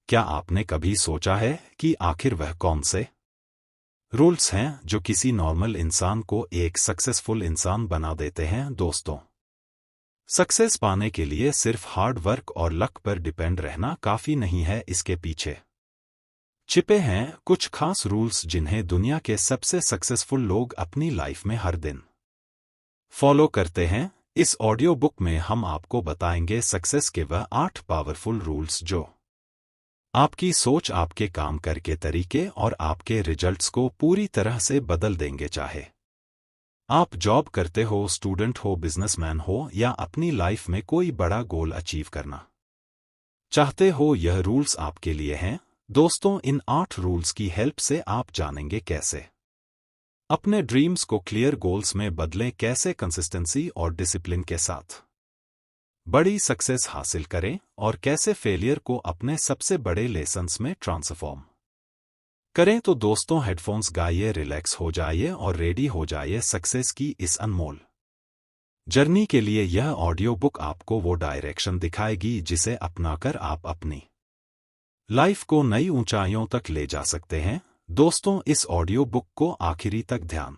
क्या आपने कभी सोचा है कि आखिर वह कौन से रूल्स हैं जो किसी नॉर्मल इंसान को एक सक्सेसफुल इंसान बना देते हैं? दोस्तों, सक्सेस पाने के लिए सिर्फ हार्ड वर्क और लक पर डिपेंड रहना काफी नहीं है। इसके पीछे छिपे हैं कुछ खास रूल्स जिन्हें दुनिया के सबसे सक्सेसफुल लोग अपनी लाइफ में हर दिन फॉलो करते हैं। इस ऑडियो बुक में हम आपको बताएंगे सक्सेस के वह 8 पावरफुल रूल्स जो आपकी सोच, आपके काम करके तरीके और आपके रिजल्ट्स को पूरी तरह से बदल देंगे। चाहे आप जॉब करते हो, स्टूडेंट हो, बिजनेसमैन हो या अपनी लाइफ में कोई बड़ा गोल अचीव करना चाहते हो, यह रूल्स आपके लिए हैं। दोस्तों, इन 8 रूल्स की हेल्प से आप जानेंगे कैसे अपने ड्रीम्स को क्लियर गोल्स में बदलें, कैसे कंसिस्टेंसी और डिसिप्लिन के साथ बड़ी सक्सेस हासिल करें और कैसे फेलियर को अपने सबसे बड़े लेसन्स में ट्रांसफॉर्म करें। तो दोस्तों, हेडफोन्स गाइए, रिलैक्स हो जाइए और रेडी हो जाइए सक्सेस की इस अनमोल जर्नी के लिए। यह ऑडियो बुक आपको वो डायरेक्शन दिखाएगी जिसे अपनाकर आप अपनी लाइफ को नई ऊंचाइयों तक ले जा सकते हैं। दोस्तों, इस ऑडियो बुक को आखिरी तक ध्यान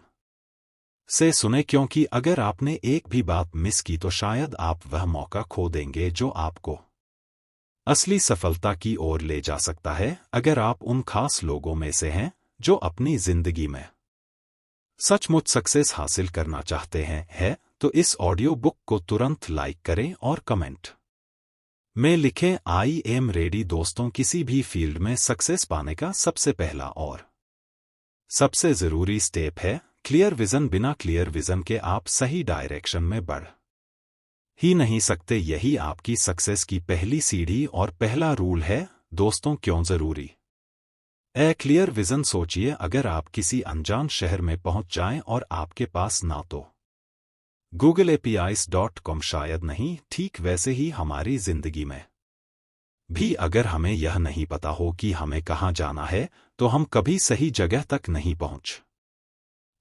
से सुने, क्योंकि अगर आपने एक भी बात मिस की तो शायद आप वह मौका खो देंगे जो आपको असली सफलता की ओर ले जा सकता है। अगर आप उन खास लोगों में से हैं जो अपनी जिंदगी में सचमुच सक्सेस हासिल करना चाहते हैं, तो इस ऑडियो बुक को तुरंत लाइक करें और कमेंट में लिखें, आई एम रेडी। दोस्तों, किसी भी फील्ड में सक्सेस पाने का सबसे पहला और सबसे जरूरी स्टेप है क्लियर विजन। बिना क्लियर विजन के आप सही डायरेक्शन में बढ़ ही नहीं सकते। यही आपकी सक्सेस की पहली सीढ़ी और पहला रूल है। दोस्तों, क्यों जरूरी क्लियर विजन? सोचिए, अगर आप किसी अनजान शहर में पहुंच जाएं और आपके पास ना तो Google APIs.com, शायद नहीं, ठीक वैसे ही हमारी जिंदगी में भी अगर हमें यह नहीं पता हो कि हमें कहां जाना है, तो हम कभी सही जगह तक नहीं पहुंच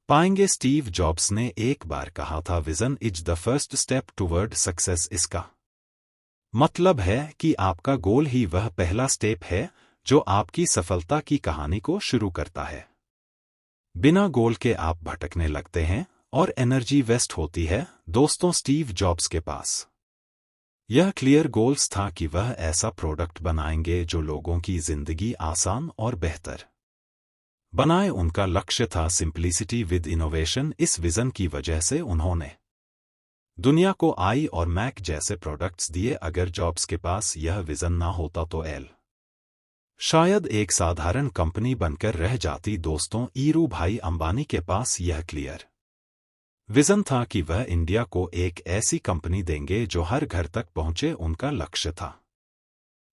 पाएंगे। स्टीव जॉब्स ने एक बार कहा था, vision is the first step toward success. इसका मतलब है कि आपका गोल ही वह पहला स्टेप है जो आपकी सफलता की कहानी को शुरू करता है। बिना गोल के आप भटकने लगते हैं और एनर्जी वेस्ट होती है। दोस्तों, स्टीव जॉब्स के पास यह क्लियर गोल्स था कि वह ऐसा प्रोडक्ट बनाएंगे जो लोगों की जिंदगी आसान और बेहतर बनाए। उनका लक्ष्य था सिंप्लिसिटी विद इनोवेशन। इस विजन की वजह से उन्होंने दुनिया को आई और मैक जैसे प्रोडक्ट्स दिए। अगर जॉब्स के पास यह विजन ना होता तो एल शायद एक साधारण कंपनी बनकर रह जाती। दोस्तों, ईरू भाई अंबानी के पास यह क्लियर विजन था कि वह इंडिया को एक ऐसी कंपनी देंगे जो हर घर तक पहुंचे। उनका लक्ष्य था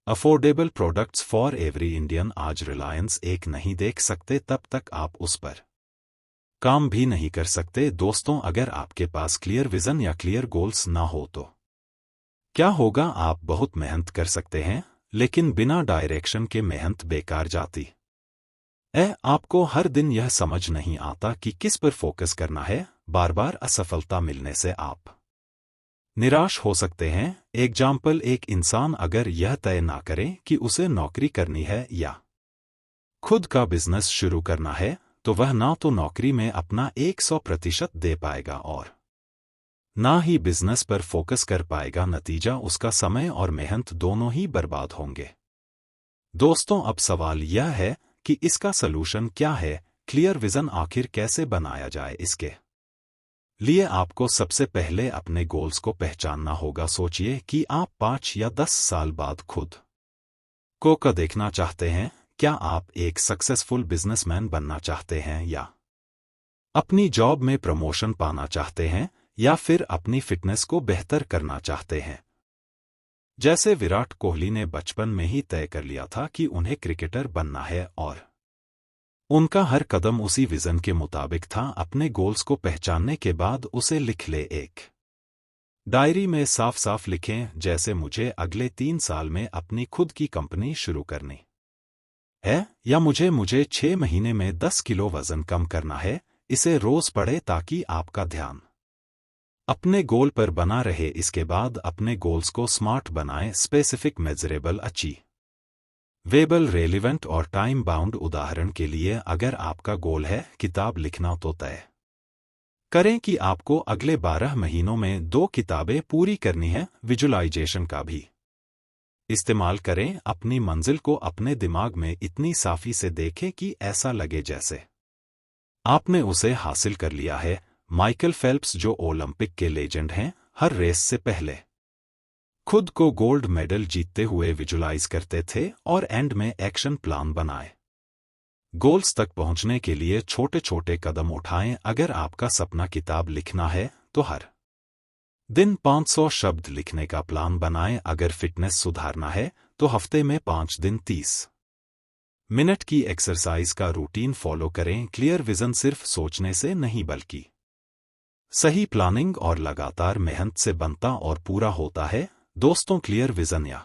affordable products for every Indian. आज रिलायंस एक नहीं देख सकते, तब तक आप उस पर काम भी नहीं कर सकते। दोस्तों, अगर आपके पास क्लियर विजन या क्लियर गोल्स ना हो तो क्या होगा? आप बहुत मेहनत कर सकते हैं, लेकिन बिना डायरेक्शन के मेहनत बेकार जाती आपको हर दिन यह समझ नहीं आता कि किस पर फोकस करना है। बार बार असफलता मिलने से आप निराश हो सकते हैं। एग्जाम्पल, एक इंसान अगर यह तय ना करे कि उसे नौकरी करनी है या खुद का बिजनेस शुरू करना है, तो वह ना तो नौकरी में अपना 100% दे पाएगा और ना ही बिजनेस पर फोकस कर पाएगा। नतीजा, उसका समय और मेहनत दोनों ही बर्बाद होंगे। दोस्तों, अब सवाल यह है कि इसका सलूशन क्या है? क्लियर विजन आखिर कैसे बनाया जाए? इसके लिए आपको सबसे पहले अपने गोल्स को पहचानना होगा। सोचिए कि आप 5 या 10 साल बाद खुद को देखना चाहते हैं। क्या आप एक सक्सेसफुल बिजनेसमैन बनना चाहते हैं, या अपनी जॉब में प्रमोशन पाना चाहते हैं, या फिर अपनी फिटनेस को बेहतर करना चाहते हैं? जैसे विराट कोहली ने बचपन में ही तय कर लिया था कि उन्हें क्रिकेटर बनना है और उनका हर कदम उसी विजन के मुताबिक था। अपने गोल्स को पहचानने के बाद उसे लिख ले, एक डायरी में साफ साफ लिखें, जैसे मुझे अगले 3 साल में अपनी खुद की कंपनी शुरू करनी है, या मुझे 6 महीने में 10 किलो वजन कम करना है। इसे रोज पढ़े ताकि आपका ध्यान अपने गोल पर बना रहे। इसके बाद अपने गोल्स को स्मार्ट बनाएं, स्पेसिफिक, मेजरेबल, अचीव वेबल, रेलिवेंट और टाइम बाउंड। उदाहरण के लिए, अगर आपका गोल है किताब लिखना तो तय करें कि आपको अगले 12 महीनों में 2 किताबें पूरी करनी है। विजुअलाइजेशन का भी इस्तेमाल करें। अपनी मंजिल को अपने दिमाग में इतनी साफी से देखें कि ऐसा लगे जैसे आपने उसे हासिल कर लिया है। माइकल फेल्प्स, जो ओलंपिक के लेजेंड हैं, हर रेस से पहले खुद को गोल्ड मेडल जीतते हुए विजुलाइज करते थे और एंड में एक्शन प्लान बनाए। गोल्स तक पहुंचने के लिए छोटे छोटे कदम उठाएं। अगर आपका सपना किताब लिखना है तो हर दिन 500 शब्द लिखने का प्लान बनाएं। अगर फिटनेस सुधारना है तो हफ्ते में 5 दिन 30 मिनट की एक्सरसाइज का रूटीन फॉलो करें। क्लियर विजन सिर्फ सोचने से नहीं बल्कि सही प्लानिंग और लगातार मेहनत से बनता और पूरा होता है। दोस्तों, क्लियर विजन या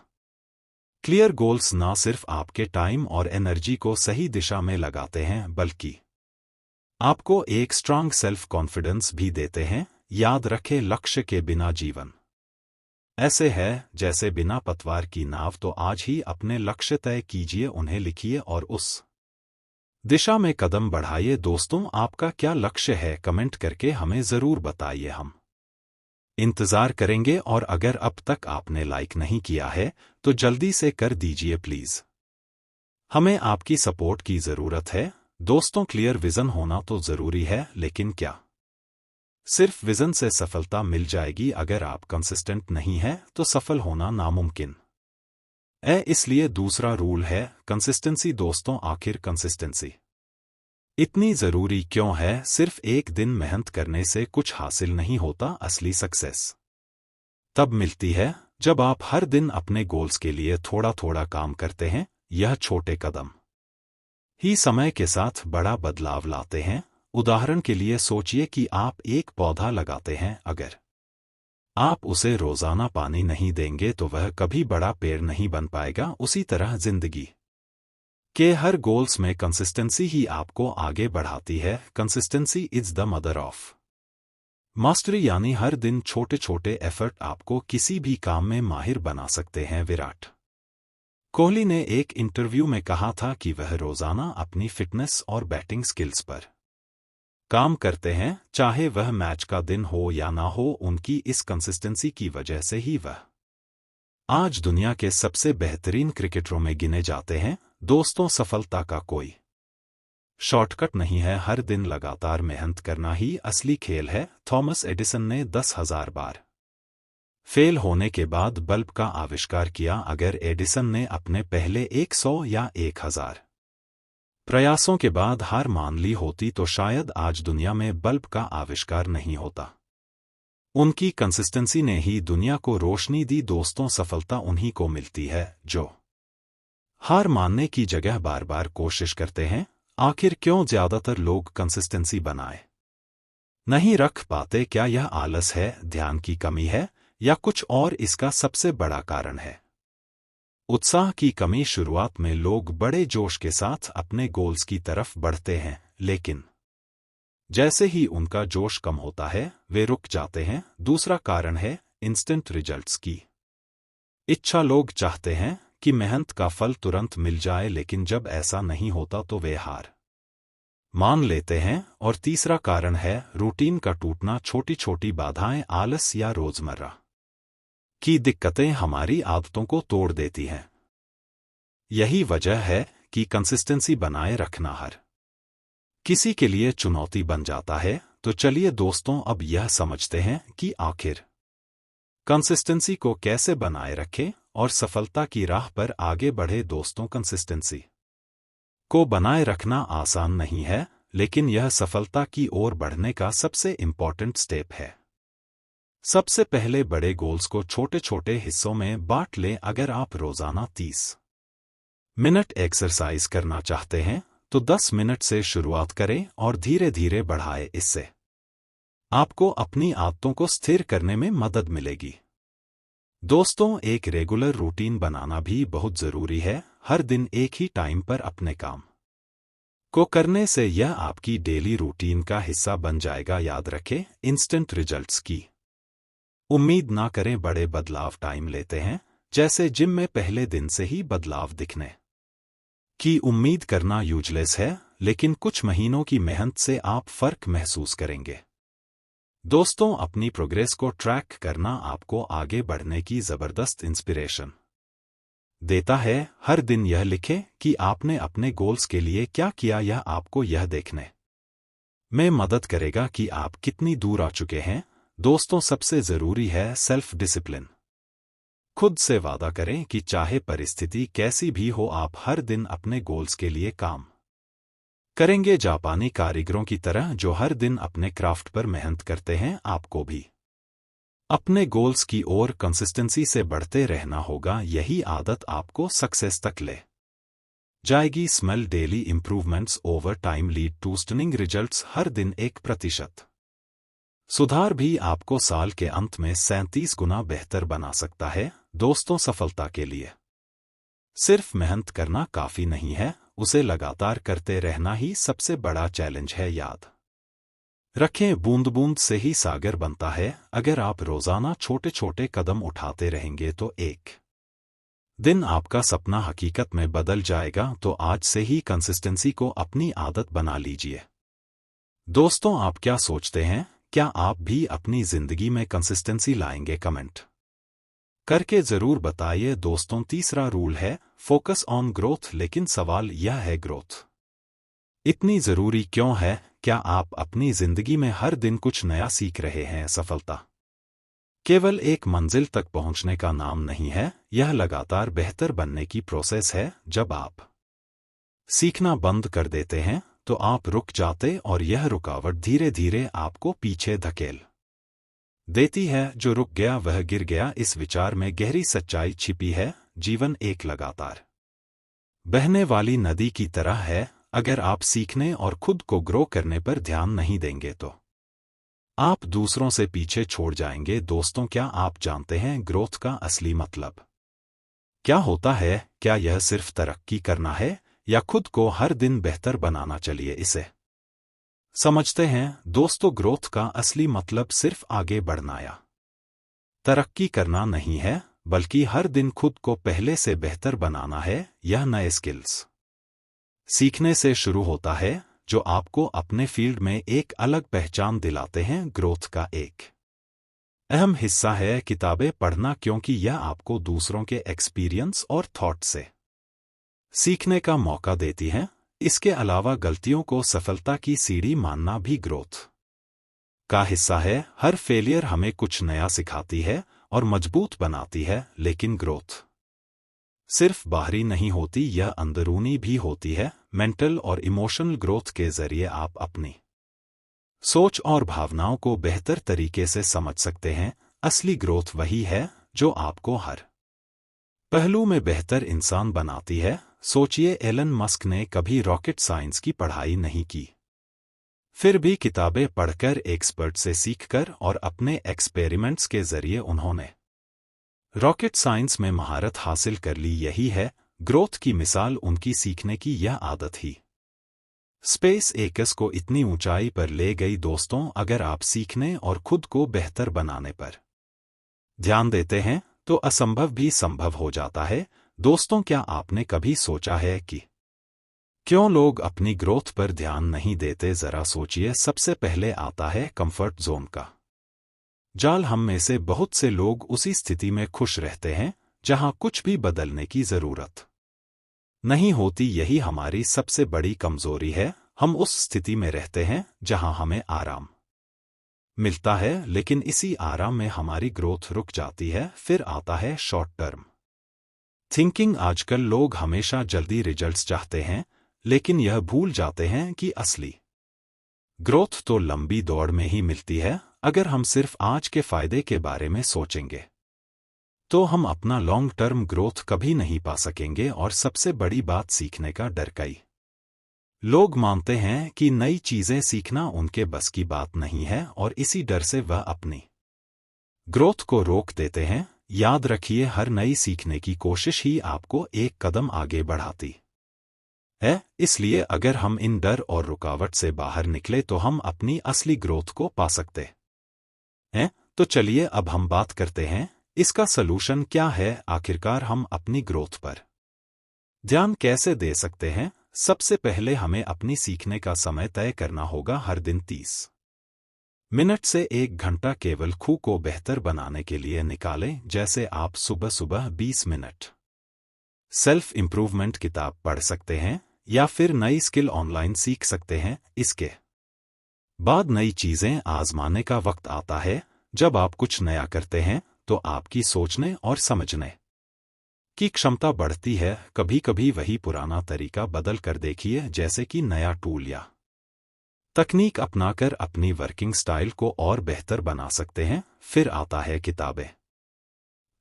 क्लियर गोल्स ना सिर्फ आपके टाइम और एनर्जी को सही दिशा में लगाते हैं बल्कि आपको एक स्ट्रांग सेल्फ कॉन्फिडेंस भी देते हैं। याद रखें, लक्ष्य के बिना जीवन ऐसे है जैसे बिना पतवार की नाव। तो आज ही अपने लक्ष्य तय कीजिए, उन्हें लिखिए और उस दिशा में कदम बढ़ाइए। दोस्तों, आपका क्या लक्ष्य है? कमेंट करके हमें ज़रूर बताइए, हम इंतज़ार करेंगे। और अगर अब तक आपने लाइक नहीं किया है तो जल्दी से कर दीजिए प्लीज़। हमें आपकी सपोर्ट की ज़रूरत है। दोस्तों, क्लियर विज़न होना तो ज़रूरी है, लेकिन क्या सिर्फ विज़न से सफलता मिल जाएगी? अगर आप कंसिस्टेंट नहीं हैं तो सफल होना नामुमकिन है। इसलिए दूसरा रूल है कंसिस्टेंसी। दोस्तों, आखिर कंसिस्टेंसी इतनी ज़रूरी क्यों है? सिर्फ एक दिन मेहनत करने से कुछ हासिल नहीं होता। असली सक्सेस तब मिलती है जब आप हर दिन अपने गोल्स के लिए थोड़ा थोड़ा काम करते हैं। यह छोटे कदम ही समय के साथ बड़ा बदलाव लाते हैं। उदाहरण के लिए सोचिए कि आप एक पौधा लगाते हैं। अगर आप उसे रोजाना पानी नहीं देंगे तो वह कभी बड़ा पेड़ नहीं बन पाएगा। उसी तरह जिंदगी के हर गोल्स में कंसिस्टेंसी ही आपको आगे बढ़ाती है। Consistency is the mother of mastery, यानी हर दिन छोटे छोटे एफर्ट आपको किसी भी काम में माहिर बना सकते हैं। विराट कोहली ने एक इंटरव्यू में कहा था कि वह रोजाना अपनी फिटनेस और बैटिंग स्किल्स पर काम करते हैं, चाहे वह मैच का दिन हो या ना हो। उनकी इस कंसिस्टेंसी की वजह से ही वह आज दुनिया के सबसे बेहतरीन क्रिकेटरों में गिने जाते हैं। दोस्तों, सफलता का कोई शॉर्टकट नहीं है। हर दिन लगातार मेहनत करना ही असली खेल है। थॉमस एडिसन ने 10,000 बार फेल होने के बाद बल्ब का आविष्कार किया। अगर एडिसन ने अपने पहले 100 या 1000 प्रयासों के बाद हार मान ली होती तो शायद आज दुनिया में बल्ब का आविष्कार नहीं होता। उनकी कंसिस्टेंसी ने ही दुनिया को रोशनी दी। दोस्तों, सफलता उन्हीं को मिलती है जो हार मानने की जगह बार बार कोशिश करते हैं। आखिर क्यों ज्यादातर लोग कंसिस्टेंसी बनाए नहीं रख पाते? क्या यह आलस है, ध्यान की कमी है, या कुछ और? इसका सबसे बड़ा कारण है उत्साह की कमी। शुरुआत में लोग बड़े जोश के साथ अपने गोल्स की तरफ बढ़ते हैं, लेकिन जैसे ही उनका जोश कम होता है वे रुक जाते हैं। दूसरा कारण है इंस्टेंट रिजल्ट्स की इच्छा। लोग चाहते हैं कि मेहनत का फल तुरंत मिल जाए, लेकिन जब ऐसा नहीं होता तो वे हार मान लेते हैं। और तीसरा कारण है रूटीन का टूटना। छोटी छोटी बाधाएं, आलस या रोजमर्रा की दिक्कतें हमारी आदतों को तोड़ देती हैं। यही वजह है कि कंसिस्टेंसी बनाए रखना हर किसी के लिए चुनौती बन जाता है। तो चलिए दोस्तों, अब यह समझते हैं कि आखिर कंसिस्टेंसी को कैसे बनाए रखें और सफलता की राह पर आगे बढ़े। दोस्तों, कंसिस्टेंसी को बनाए रखना आसान नहीं है, लेकिन यह सफलता की ओर बढ़ने का सबसे इम्पॉर्टेंट स्टेप है। सबसे पहले बड़े गोल्स को छोटे छोटे हिस्सों में बांट लें। अगर आप रोजाना 30 मिनट एक्सरसाइज करना चाहते हैं तो 10 मिनट से शुरुआत करें और धीरे धीरे बढ़ाएं। इससे आपको अपनी आदतों को स्थिर करने में मदद मिलेगी। दोस्तों, एक रेगुलर रूटीन बनाना भी बहुत जरूरी है। हर दिन एक ही टाइम पर अपने काम को करने से यह आपकी डेली रूटीन का हिस्सा बन जाएगा। याद रखें, इंस्टेंट रिजल्ट्स की उम्मीद ना करें। बड़े बदलाव टाइम लेते हैं, जैसे जिम में पहले दिन से ही बदलाव दिखने कि उम्मीद करना यूजलेस है, लेकिन कुछ महीनों की मेहनत से आप फर्क महसूस करेंगे। दोस्तों, अपनी प्रोग्रेस को ट्रैक करना आपको आगे बढ़ने की जबरदस्त इंस्पिरेशन देता है। हर दिन यह लिखें कि आपने अपने गोल्स के लिए क्या किया। यह आपको यह देखने में मदद करेगा कि आप कितनी दूर आ चुके हैं। दोस्तों, सबसे जरूरी है सेल्फ डिसिप्लिन। खुद से वादा करें कि चाहे परिस्थिति कैसी भी हो, आप हर दिन अपने गोल्स के लिए काम करेंगे। जापानी कारीगरों की तरह जो हर दिन अपने क्राफ्ट पर मेहनत करते हैं, आपको भी अपने गोल्स की ओर कंसिस्टेंसी से बढ़ते रहना होगा। यही आदत आपको सक्सेस तक ले जाएगी। Small daily improvements over time lead to stunning results. हर दिन 1% सुधार भी आपको साल के अंत में 37 गुना बेहतर बना सकता है। दोस्तों, सफलता के लिए सिर्फ मेहनत करना काफी नहीं है, उसे लगातार करते रहना ही सबसे बड़ा चैलेंज है। याद रखें, बूंद बूंद से ही सागर बनता है। अगर आप रोजाना छोटे छोटे कदम उठाते रहेंगे तो एक दिन आपका सपना हकीकत में बदल जाएगा। तो आज से ही कंसिस्टेंसी को अपनी आदत बना लीजिए। दोस्तों, आप क्या सोचते हैं? क्या आप भी अपनी जिंदगी में कंसिस्टेंसी लाएंगे? कमेंट करके जरूर बताइए। दोस्तों, तीसरा रूल है फोकस ऑन ग्रोथ। लेकिन सवाल यह है, ग्रोथ इतनी जरूरी क्यों है? क्या आप अपनी जिंदगी में हर दिन कुछ नया सीख रहे हैं? सफलता केवल एक मंजिल तक पहुंचने का नाम नहीं है, यह लगातार बेहतर बनने की प्रोसेस है। जब आप सीखना बंद कर देते हैं तो आप रुक जाते और यह रुकावट धीरे धीरे आपको पीछे धकेल देती है। जो रुक गया वह गिर गया। इस विचार में गहरी सच्चाई छिपी है। जीवन एक लगातार बहने वाली नदी की तरह है। अगर आप सीखने और खुद को ग्रो करने पर ध्यान नहीं देंगे तो आप दूसरों से पीछे छोड़ जाएंगे। दोस्तों, क्या आप जानते हैं ग्रोथ का असली मतलब क्या होता है? क्या यह सिर्फ तरक्की करना है या खुद को हर दिन बेहतर बनाना? चलिए इसे समझते हैं। दोस्तों, ग्रोथ का असली मतलब सिर्फ आगे बढ़ना या तरक्की करना नहीं है, बल्कि हर दिन खुद को पहले से बेहतर बनाना है। यह नए स्किल्स सीखने से शुरू होता है जो आपको अपने फील्ड में एक अलग पहचान दिलाते हैं। ग्रोथ का एक अहम हिस्सा है किताबें पढ़ना, क्योंकि यह आपको दूसरों के एक्सपीरियंस और थॉट से सीखने का मौका देती हैं। इसके अलावा गलतियों को सफलता की सीढ़ी मानना भी ग्रोथ का हिस्सा है। हर फेलियर हमें कुछ नया सिखाती है और मजबूत बनाती है। लेकिन ग्रोथ सिर्फ बाहरी नहीं होती, यह अंदरूनी भी होती है। मेंटल और इमोशनल ग्रोथ के जरिए आप अपनी सोच और भावनाओं को बेहतर तरीके से समझ सकते हैं। असली ग्रोथ वही है जो आपको हर पहलू में बेहतर इंसान बनाती है। सोचिए, एलन मस्क ने कभी रॉकेट साइंस की पढ़ाई नहीं की, फिर भी किताबें पढ़कर, एक्सपर्ट से सीखकर और अपने एक्सपेरिमेंट्स के जरिए उन्होंने रॉकेट साइंस में महारत हासिल कर ली। यही है ग्रोथ की मिसाल, उनकी सीखने की यह आदत ही स्पेस एक्स को इतनी ऊंचाई पर ले गई। दोस्तों, अगर आप सीखने और खुद को बेहतर बनाने पर ध्यान देते हैं तो असंभव भी संभव हो जाता है। दोस्तों, क्या आपने कभी सोचा है कि क्यों लोग अपनी ग्रोथ पर ध्यान नहीं देते? जरा सोचिए। सबसे पहले आता है कंफर्ट जोन का जाल। हम में से बहुत से लोग उसी स्थिति में खुश रहते हैं जहां कुछ भी बदलने की जरूरत नहीं होती। यही हमारी सबसे बड़ी कमजोरी है। हम उस स्थिति में रहते हैं जहां हमें आराम मिलता है, लेकिन इसी आराम में हमारी ग्रोथ रुक जाती है। फिर आता है शॉर्ट टर्म थिंकिंग। आजकल लोग हमेशा जल्दी रिजल्ट्स चाहते हैं, लेकिन यह भूल जाते हैं कि असली ग्रोथ तो लंबी दौड़ में ही मिलती है। अगर हम सिर्फ आज के फायदे के बारे में सोचेंगे तो हम अपना लॉन्ग टर्म ग्रोथ कभी नहीं पा सकेंगे। और सबसे बड़ी बात, सीखने का डर। कई लोग मानते हैं कि नई चीजें सीखना उनके बस की बात नहीं है और इसी डर से वह अपनी ग्रोथ को रोक देते हैं। याद रखिए, हर नई सीखने की कोशिश ही आपको एक कदम आगे बढ़ाती है। इसलिए अगर हम इन डर और रुकावट से बाहर निकले तो हम अपनी असली ग्रोथ को पा सकते हैं। तो चलिए अब हम बात करते हैं इसका सलूशन क्या है। आखिरकार हम अपनी ग्रोथ पर ध्यान कैसे दे सकते हैं? सबसे पहले हमें अपनी सीखने का समय तय करना होगा। हर दिन 30 मिनट से 1 घंटा केवल खुद को बेहतर बनाने के लिए निकालें। जैसे आप सुबह सुबह 20 मिनट सेल्फ इंप्रूवमेंट किताब पढ़ सकते हैं या फिर नई स्किल ऑनलाइन सीख सकते हैं। इसके बाद नई चीजें आजमाने का वक्त आता है। जब आप कुछ नया करते हैं तो आपकी सोचने और समझने की क्षमता बढ़ती है। कभी कभी वही पुराना तरीका बदल कर देखिए, जैसे कि नया टूल या तकनीक अपनाकर अपनी वर्किंग स्टाइल को और बेहतर बना सकते हैं। फिर आता है किताबें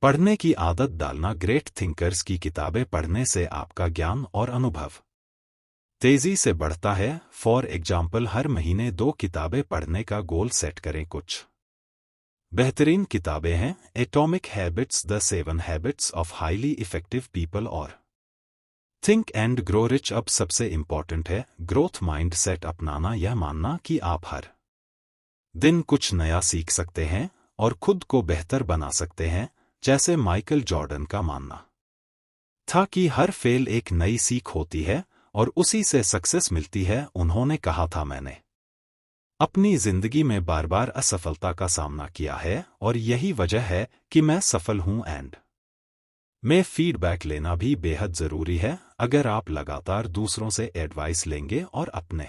पढ़ने की आदत डालना। ग्रेट थिंकर्स की किताबें पढ़ने से आपका ज्ञान और अनुभव तेजी से बढ़ता है। फॉर एग्जाम्पल, हर महीने 2 किताबें पढ़ने का गोल सेट करें। कुछ बेहतरीन किताबें हैं atomic habits, the 7 habits of highly effective people और थिंक एंड ग्रो रिच। अब सबसे इंपॉर्टेंट है ग्रोथ माइंड सेट अपनाना। यह मानना कि आप हर दिन कुछ नया सीख सकते हैं और खुद को बेहतर बना सकते हैं। जैसे माइकल जॉर्डन का मानना था कि हर फेल एक नई सीख होती है और उसी से सक्सेस मिलती है। उन्होंने कहा था, मैंने अपनी जिंदगी में बार बार असफलता का सामना किया है और यही वजह है कि मैं सफल हूं। एंड में फीडबैक लेना भी बेहद जरूरी है। अगर आप लगातार दूसरों से एडवाइस लेंगे और अपने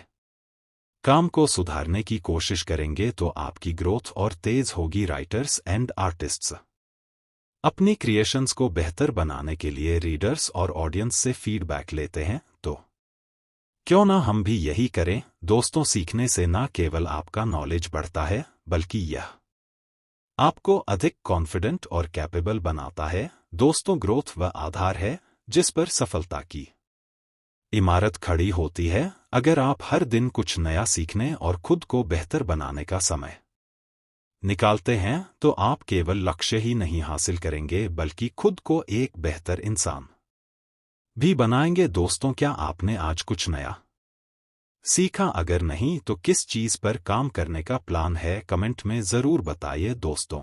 काम को सुधारने की कोशिश करेंगे तो आपकी ग्रोथ और तेज होगी। राइटर्स एंड आर्टिस्ट्स अपनी क्रिएशंस को बेहतर बनाने के लिए रीडर्स और ऑडियंस से फीडबैक लेते हैं, तो क्यों ना हम भी यही करें। दोस्तों, सीखने से ना केवल आपका नॉलेज बढ़ता है बल्कि यह आपको अधिक कॉन्फिडेंट और कैपेबल बनाता है। दोस्तों, ग्रोथ वह आधार है जिस पर सफलता की इमारत खड़ी होती है। अगर आप हर दिन कुछ नया सीखने और खुद को बेहतर बनाने का समय निकालते हैं तो आप केवल लक्ष्य ही नहीं हासिल करेंगे बल्कि खुद को एक बेहतर इंसान भी बनाएंगे। दोस्तों, क्या आपने आज कुछ नया सीखा? अगर नहीं तो किस चीज पर काम करने का प्लान है? कमेंट में जरूर बताइए। दोस्तों,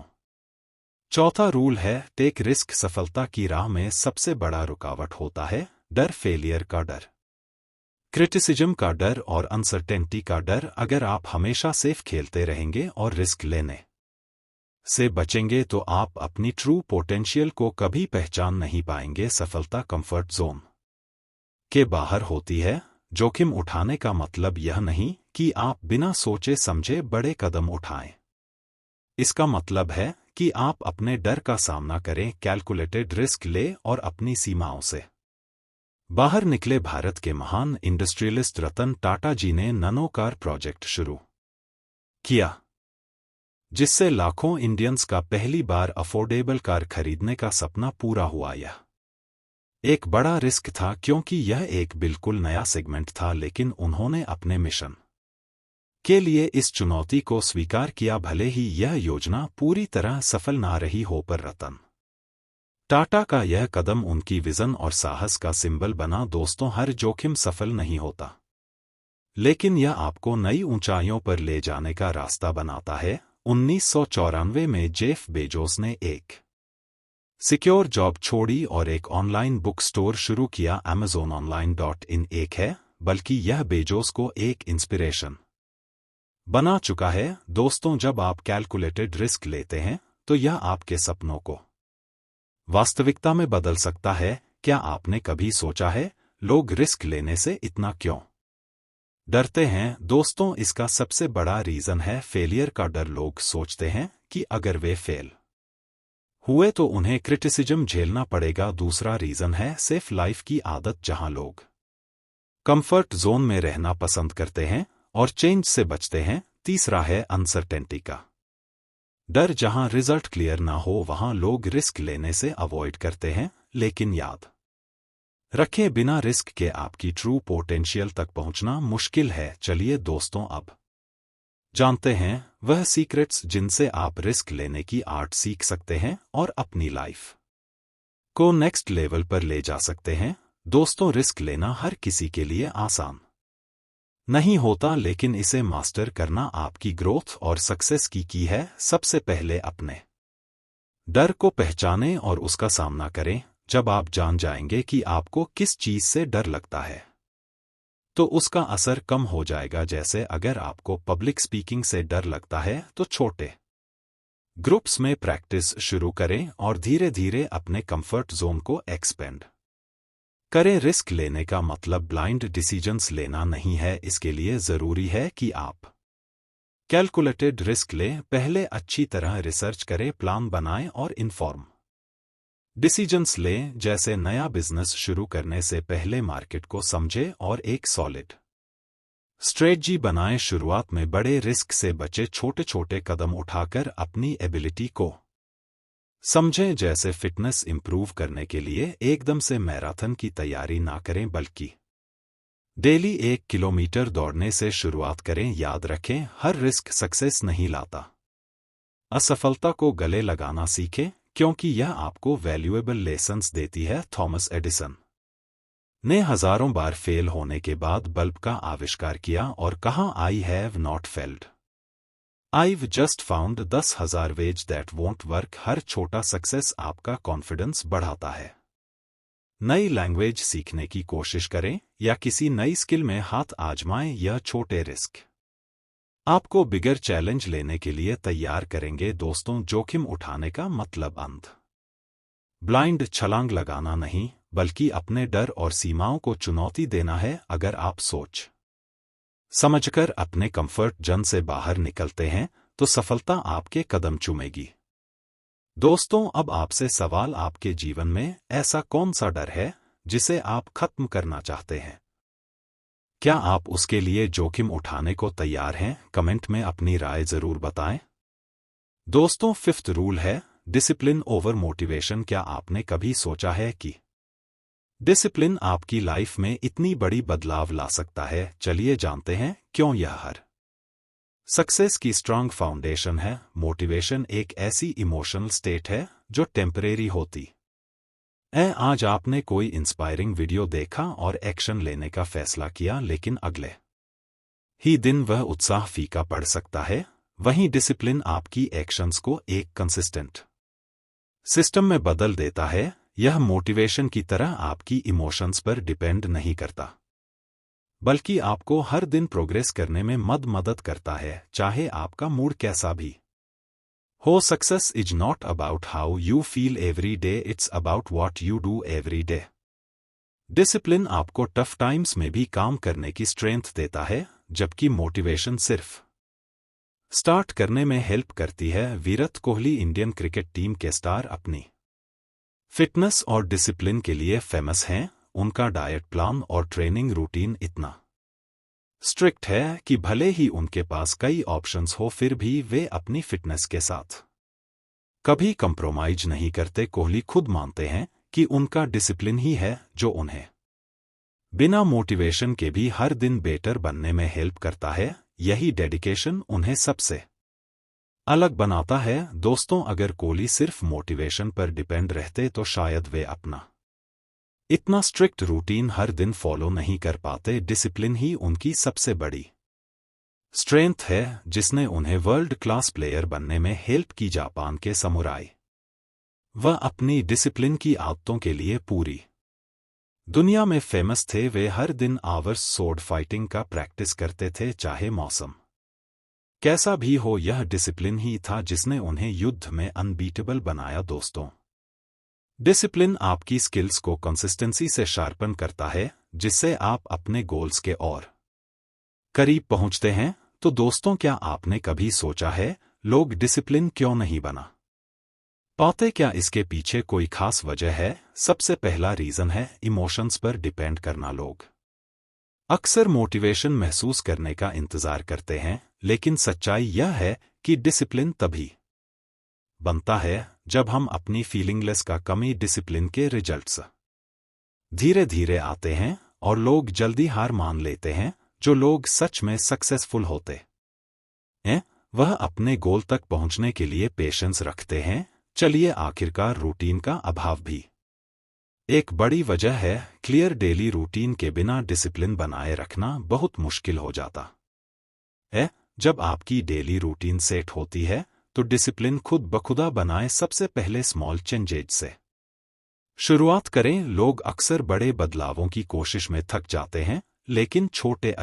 चौथा रूल है टेक रिस्क। सफलता की राह में सबसे बड़ा रुकावट होता है डर। फेलियर का डर, क्रिटिसिज्म का डर और अनसर्टेनिटी का डर। अगर आप हमेशा सेफ खेलते रहेंगे और रिस्क लेने से बचेंगे तो आप अपनी ट्रू पोटेंशियल को कभी पहचान नहीं पाएंगे। सफलता कंफर्ट जोन के बाहर होती है। जोखिम उठाने का मतलब यह नहीं कि आप बिना सोचे समझे बड़े कदम उठाएं। इसका मतलब है कि आप अपने डर का सामना करें, कैलकुलेटेड रिस्क ले और अपनी सीमाओं से बाहर निकले। भारत के महान इंडस्ट्रियलिस्ट रतन टाटा जी ने नैनो कार प्रोजेक्ट शुरू किया, जिससे लाखों इंडियंस का पहली बार अफोर्डेबल कार खरीदने का सपना पूरा हुआ। यह एक बड़ा रिस्क था क्योंकि यह एक बिल्कुल नया सेगमेंट था, लेकिन उन्होंने अपने मिशन के लिए इस चुनौती को स्वीकार किया। भले ही यह योजना पूरी तरह सफल ना रही हो, पर रतन टाटा का यह कदम उनकी विजन और साहस का सिंबल बना। दोस्तों, हर जोखिम सफल नहीं होता, लेकिन यह आपको नई ऊंचाइयों पर ले जाने का रास्ता बनाता है। 1994 में जेफ बेजोस ने एक सिक्योर जॉब छोड़ी और एक ऑनलाइन बुक स्टोर शुरू किया। amazononline.in एक है, बल्कि यह बेजोस को एक इंस्पिरेशन बना चुका है। दोस्तों, जब आप कैलकुलेटेड रिस्क लेते हैं तो यह आपके सपनों को वास्तविकता में बदल सकता है। क्या आपने कभी सोचा है लोग रिस्क लेने से इतना क्यों डरते हैं? दोस्तों, इसका सबसे बड़ा रीजन है फेलियर का डर। लोग सोचते हैं कि अगर वे फेल हुए तो उन्हें क्रिटिसिज्म झेलना पड़ेगा। दूसरा रीजन है सेफ लाइफ की आदत, जहां लोग कंफर्ट जोन में रहना पसंद करते हैं और चेंज से बचते हैं। तीसरा है अनसर्टेनिटी का डर, जहां रिजल्ट क्लियर ना हो वहां लोग रिस्क लेने से अवॉइड करते हैं। लेकिन याद रखें, बिना रिस्क के आपकी ट्रू पोटेंशियल तक पहुंचना मुश्किल है। चलिए दोस्तों, अब जानते हैं वह सीक्रेट्स जिनसे आप रिस्क लेने की आर्ट सीख सकते हैं और अपनी लाइफ को नेक्स्ट लेवल पर ले जा सकते हैं। दोस्तों, रिस्क लेना हर किसी के लिए आसान नहीं होता, लेकिन इसे मास्टर करना आपकी ग्रोथ और सक्सेस की है। सबसे पहले अपने डर को पहचानें और उसका सामना करें। जब आप जान जाएंगे कि आपको किस चीज से डर लगता है, तो उसका असर कम हो जाएगा। जैसे अगर आपको पब्लिक स्पीकिंग से डर लगता है तो छोटे ग्रुप्स में प्रैक्टिस शुरू करें और धीरे धीरे अपने कंफर्ट जोन को एक्सपेंड करें। रिस्क लेने का मतलब ब्लाइंड डिसीजंस लेना नहीं है, इसके लिए जरूरी है कि आप कैलकुलेटेड रिस्क लें, पहले अच्छी तरह रिसर्च करें, प्लान बनाएं और इन्फॉर्म डिसीजंस लें। जैसे नया बिजनेस शुरू करने से पहले मार्केट को समझें और एक सॉलिड स्ट्रेटजी बनाएं। शुरुआत में बड़े रिस्क से बचे, छोटे छोटे कदम उठाकर अपनी एबिलिटी को समझें। जैसे फिटनेस इंप्रूव करने के लिए एकदम से मैराथन की तैयारी ना करें, बल्कि डेली 1 किलोमीटर दौड़ने से शुरुआत करें। याद रखें, हर रिस्क सक्सेस नहीं लाता। असफलता को गले लगाना सीखें, क्योंकि यह आपको वैल्यूएबल लेसन्स देती है। थॉमस एडिसन ने हजारों बार फेल होने के बाद बल्ब का आविष्कार किया और कहा, I have not failed, I've just found 10,000 ways that won't work. हर छोटा सक्सेस आपका कॉन्फिडेंस बढ़ाता है। नई लैंग्वेज सीखने की कोशिश करें या किसी नई स्किल में हाथ आजमाएं। यह छोटे रिस्क आपको बिगर चैलेंज लेने के लिए तैयार करेंगे। दोस्तों, जोखिम उठाने का मतलब अंध ब्लाइंड छलांग लगाना नहीं, बल्कि अपने डर और सीमाओं को चुनौती देना है। अगर आप सोच समझकर अपने कंफर्ट जोन से बाहर निकलते हैं तो सफलता आपके कदम चूमेगी। दोस्तों, अब आपसे सवाल, आपके जीवन में ऐसा कौन सा डर है जिसे आप खत्म करना चाहते हैं? क्या आप उसके लिए जोखिम उठाने को तैयार हैं? कमेंट में अपनी राय जरूर बताएं। दोस्तों, 5th रूल है डिसिप्लिन ओवर मोटिवेशन। क्या आपने कभी सोचा है कि डिसिप्लिन आपकी लाइफ में इतनी बड़ी बदलाव ला सकता है? चलिए जानते हैं क्यों यह हर सक्सेस की स्ट्रांग फाउंडेशन है। मोटिवेशन एक ऐसी इमोशनल स्टेट है जो टेम्परेरी होती है। आज आपने कोई इंस्पायरिंग वीडियो देखा और एक्शन लेने का फैसला किया, लेकिन अगले ही दिन वह उत्साह फीका पड़ सकता है। वहीं डिसिप्लिन आपकी एक्शंस को एक कंसिस्टेंट सिस्टम में बदल देता है। यह मोटिवेशन की तरह आपकी इमोशंस पर डिपेंड नहीं करता, बल्कि आपको हर दिन प्रोग्रेस करने में मदद करता है, चाहे आपका मूड कैसा भी हो। Success is not about how you feel every day, it's about what you do every day. Discipline आपको टफ टाइम्स में भी काम करने की स्ट्रेंथ देता है, जबकि मोटिवेशन सिर्फ स्टार्ट करने में हेल्प करती है। Virat Kohli Indian cricket team के स्टार अपनी फिटनेस और डिसिप्लिन के लिए फेमस हैं। उनका डाइट प्लान और ट्रेनिंग रूटीन इतना स्ट्रिक्ट है कि भले ही उनके पास कई ऑप्शंस हो, फिर भी वे अपनी फिटनेस के साथ कभी कंप्रोमाइज नहीं करते। कोहली खुद मानते हैं कि उनका डिसिप्लिन ही है जो उन्हें बिना मोटिवेशन के भी हर दिन बेटर बनने में हेल्प करता है। यही डेडिकेशन उन्हें सबसे अलग बनाता है। दोस्तों, अगर कोहली सिर्फ मोटिवेशन पर डिपेंड रहते तो शायद वे अपना इतना स्ट्रिक्ट रूटीन हर दिन फॉलो नहीं कर पाते। डिसिप्लिन ही उनकी सबसे बड़ी स्ट्रेंथ है, जिसने उन्हें वर्ल्ड क्लास प्लेयर बनने में हेल्प की। जापान के समुराई वह अपनी डिसिप्लिन की आदतों के लिए पूरी दुनिया में फेमस थे। वे हर दिन आवर्स सोर्ड फाइटिंग का प्रैक्टिस करते थे, चाहे मौसम कैसा भी हो। यह डिसिप्लिन ही था जिसने उन्हें युद्ध में अनबीटेबल बनाया। दोस्तों, डिसिप्लिन आपकी स्किल्स को कंसिस्टेंसी से शार्पन करता है, जिससे आप अपने गोल्स के और करीब पहुंचते हैं। तो दोस्तों, क्या आपने कभी सोचा है लोग डिसिप्लिन क्यों नहीं बना पाते? क्या इसके पीछे कोई खास वजह है? सबसे पहला रीजन है इमोशंस पर डिपेंड करना। लोग अक्सर मोटिवेशन महसूस करने का इंतजार करते हैं, लेकिन सच्चाई यह है कि डिसिप्लिन तभी बनता है जब हम अपनी फीलिंगलेस का कमी। डिसिप्लिन के रिजल्ट्स धीरे धीरे आते हैं और लोग जल्दी हार मान लेते हैं। जो लोग सच में सक्सेसफुल होते हैं, वह अपने गोल तक पहुंचने के लिए पेशेंस रखते हैं। चलिए, आखिरकार रूटीन का अभाव भी एक बड़ी वजह है। क्लियर डेली रूटीन के बिना डिसिप्लिन बनाए रखना बहुत मुश्किल हो जाता है। जब आपकी डेली रूटीन सेट होती है तो डिसिप्लिन खुद बखुदा बनाए। सबसे पहले स्मॉल चेंजेज से शुरुआत करें। लोग अक्सर बड़े बदलावों की कोशिश में थक जाते हैं, लेकिन छोटे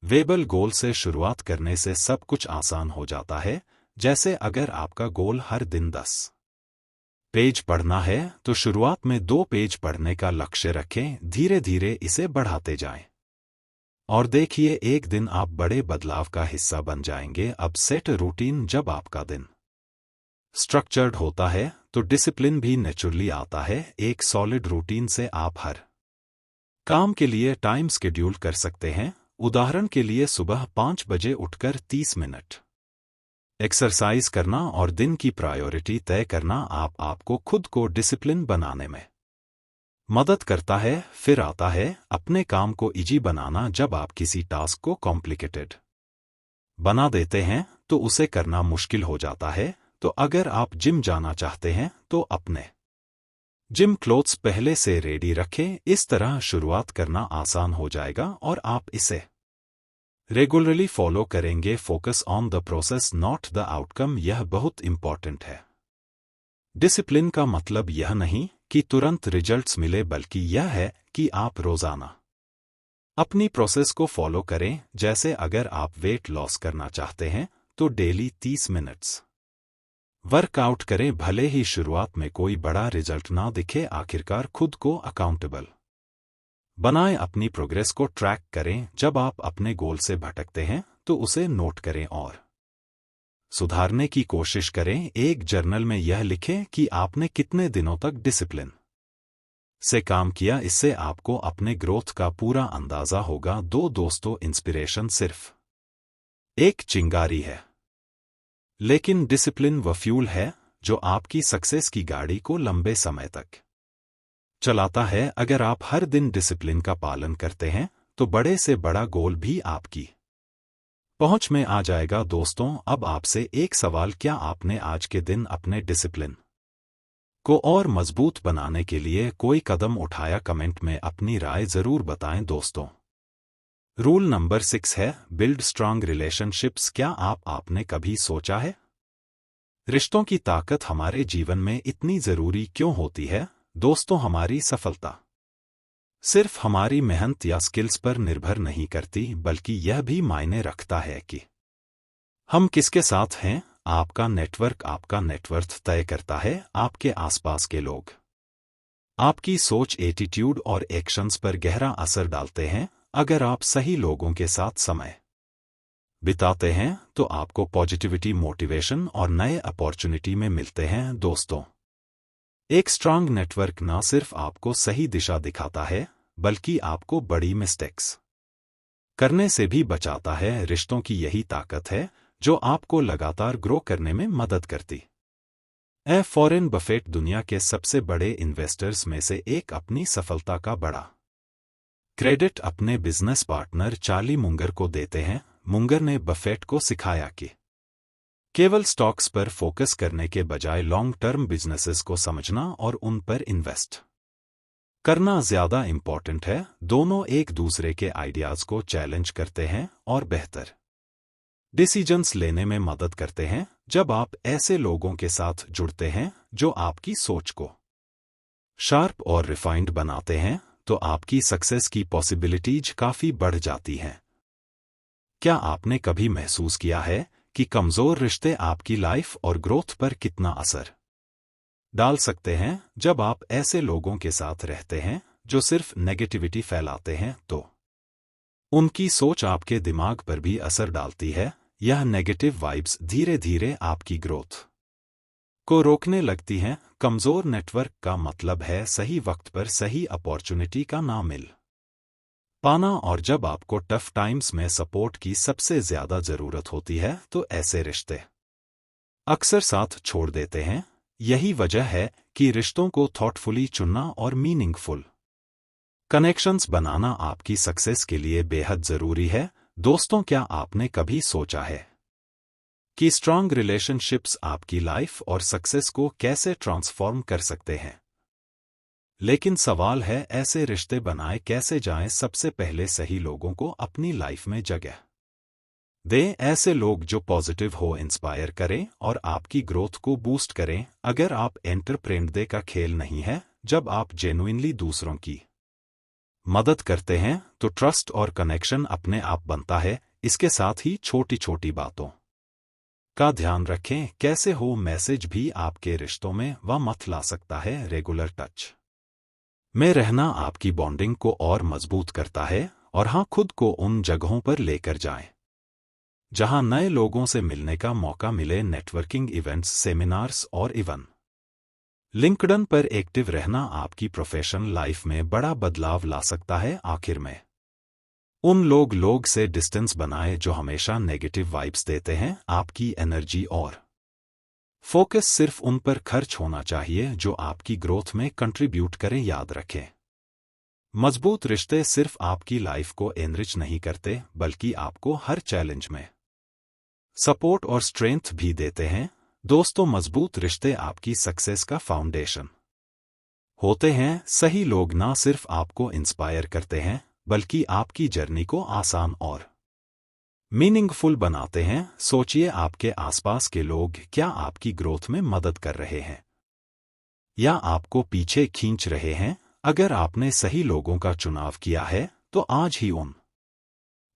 वेबल गोल से शुरुआत करने से सब कुछ आसान हो जाता है। जैसे अगर आपका गोल हर दिन 10 पेज पढ़ना है, तो शुरुआत में 2 पेज पढ़ने का लक्ष्य रखें। धीरे धीरे इसे बढ़ाते जाएं। और देखिए, एक दिन आप बड़े बदलाव का हिस्सा बन जाएंगे। अब सेट रूटीन। जब आपका दिन स्ट्रक्चर्ड होता है, तो डिसिप्लिन भी नेचुरली आता है। एक सॉलिड रूटीन से आप हर काम के लिए टाइम शेड्यूल कर सकते हैं। उदाहरण के लिए, सुबह 5 बजे उठकर 30 मिनट एक्सरसाइज करना और दिन की प्रायोरिटी तय करना आपको खुद को डिसिप्लिन बनाने में मदद करता है। फिर आता है अपने काम को इजी बनाना। जब आप किसी टास्क को कॉम्प्लिकेटेड बना देते हैं, तो उसे करना मुश्किल हो जाता है। तो अगर आप जिम जाना चाहते हैं, तो अपने जिम क्लोथ्स पहले से रेडी रखें। इस तरह शुरुआत करना आसान हो जाएगा और आप इसे रेगुलरली फॉलो करेंगे। Focus on the process, not the outcome. यह बहुत इंपॉर्टेंट है। डिसिप्लिन का मतलब यह नहीं कि तुरंत रिजल्ट्स मिले, बल्कि यह है कि आप रोजाना अपनी प्रोसेस को फॉलो करें। जैसे अगर आप वेट लॉस करना चाहते हैं, तो डेली 30 मिनट्स वर्कआउट करें। भले ही शुरुआत में कोई बड़ा रिजल्ट ना दिखे, आखिरकार खुद को अकाउंटेबल बनाएं। अपनी प्रोग्रेस को ट्रैक करें। जब आप अपने गोल से भटकते हैं, तो उसे नोट करें और सुधारने की कोशिश करें। एक जर्नल में यह लिखें कि आपने कितने दिनों तक डिसिप्लिन से काम किया। इससे आपको अपने ग्रोथ का पूरा अंदाजा होगा। दोस्तों, इंस्पिरेशन सिर्फ एक चिंगारी है, लेकिन डिसिप्लिन वह फ्यूल है जो आपकी सक्सेस की गाड़ी को लंबे समय तक चलाता है। अगर आप हर दिन डिसिप्लिन का पालन करते हैं, तो बड़े से बड़ा गोल भी आपकी पहुंच में आ जाएगा। दोस्तों, अब आपसे एक सवाल, क्या आपने आज के दिन अपने डिसिप्लिन को और मजबूत बनाने के लिए कोई कदम उठाया? कमेंट में अपनी राय जरूर बताएं। दोस्तों, रूल नंबर 6 है बिल्ड स्ट्रांग रिलेशनशिप्स। क्या आपने कभी सोचा है, रिश्तों की ताकत हमारे जीवन में इतनी जरूरी क्यों होती है? दोस्तों, हमारी सफलता सिर्फ हमारी मेहनत या स्किल्स पर निर्भर नहीं करती, बल्कि यह भी मायने रखता है कि हम किसके साथ हैं। आपका नेटवर्थ तय करता है। आपके आसपास के लोग आपकी सोच, एटीट्यूड और एक्शंस पर गहरा असर डालते हैं। अगर आप सही लोगों के साथ समय बिताते हैं, तो आपको पॉजिटिविटी, मोटिवेशन और नए अपॉर्चुनिटी में मिलते हैं। दोस्तों, एक स्ट्रांग नेटवर्क न सिर्फ आपको सही दिशा दिखाता है, बल्कि आपको बड़ी मिस्टेक्स करने से भी बचाता है। रिश्तों की यही ताकत है जो आपको लगातार ग्रो करने में मदद करती है। वॉरेन बफेट दुनिया के सबसे बड़े इन्वेस्टर्स में से एक, अपनी सफलता का बड़ा क्रेडिट अपने बिजनेस पार्टनर चार्ली मुंगर को देते हैं। मुंगर ने बफेट को सिखाया कि केवल स्टॉक्स पर फोकस करने के बजाय लॉन्ग टर्म बिजनेसेस को समझना और उन पर इन्वेस्ट करना ज्यादा इंपॉर्टेंट है। दोनों एक दूसरे के आइडियाज को चैलेंज करते हैं और बेहतर डिसीजंस लेने में मदद करते हैं। जब आप ऐसे लोगों के साथ जुड़ते हैं जो आपकी सोच को शार्प और रिफाइंड बनाते हैं, तो आपकी सक्सेस की पॉसिबिलिटीज काफी बढ़ जाती हैं। क्या आपने कभी महसूस किया है कि कमजोर रिश्ते आपकी लाइफ और ग्रोथ पर कितना असर डाल सकते हैं? जब आप ऐसे लोगों के साथ रहते हैं जो सिर्फ नेगेटिविटी फैलाते हैं, तो उनकी सोच आपके दिमाग पर भी असर डालती है। यह नेगेटिव वाइब्स धीरे धीरे आपकी ग्रोथ को रोकने लगती हैं। कमजोर नेटवर्क का मतलब है सही वक्त पर सही अपॉर्चुनिटी का ना मिल पाना। और जब आपको टफ टाइम्स में सपोर्ट की सबसे ज्यादा जरूरत होती है, तो ऐसे रिश्ते अक्सर साथ छोड़ देते हैं। यही वजह है कि रिश्तों को थॉटफुली चुनना और मीनिंगफुल कनेक्शंस बनाना आपकी सक्सेस के लिए बेहद जरूरी है। दोस्तों, क्या आपने कभी सोचा है कि स्ट्रांग रिलेशनशिप्स आपकी लाइफ और सक्सेस को कैसे ट्रांसफॉर्म कर सकते हैं? लेकिन सवाल है, ऐसे रिश्ते बनाए कैसे जाएं? सबसे पहले सही लोगों को अपनी लाइफ में जगह दे ऐसे लोग जो पॉजिटिव हो, इंस्पायर करें और आपकी ग्रोथ को बूस्ट करें। अगर आप एंटरप्रेन्योर का खेल नहीं है, जब आप जेन्युइनली दूसरों की मदद करते हैं तो ट्रस्ट और कनेक्शन अपने आप बनता है। इसके साथ ही छोटी छोटी बातों का ध्यान रखें, कैसे हो मैसेज भी आपके रिश्तों में वह मत ला सकता है। रेगुलर टच में रहना आपकी बॉन्डिंग को और मजबूत करता है। और हाँ, खुद को उन जगहों पर लेकर जाएं जहां नए लोगों से मिलने का मौका मिले। नेटवर्किंग इवेंट्स, सेमिनार्स और इवन लिंक्डइन पर एक्टिव रहना आपकी प्रोफेशनल लाइफ में बड़ा बदलाव ला सकता है। आखिर में उन लोग से डिस्टेंस बनाए जो हमेशा नेगेटिव वाइब्स देते हैं। आपकी एनर्जी और फोकस सिर्फ उन पर खर्च होना चाहिए जो आपकी ग्रोथ में कंट्रीब्यूट करें। याद रखें, मजबूत रिश्ते सिर्फ आपकी लाइफ को एनरिच नहीं करते, बल्कि आपको हर चैलेंज में सपोर्ट और स्ट्रेंथ भी देते हैं। दोस्तों, मजबूत रिश्ते आपकी सक्सेस का फाउंडेशन होते हैं। सही लोग ना सिर्फ आपको इंस्पायर करते हैं, बल्कि आपकी जर्नी को आसान और मीनिंगफुल बनाते हैं। सोचिए, आपके आसपास के लोग क्या आपकी ग्रोथ में मदद कर रहे हैं या आपको पीछे खींच रहे हैं। अगर आपने सही लोगों का चुनाव किया है तो आज ही उन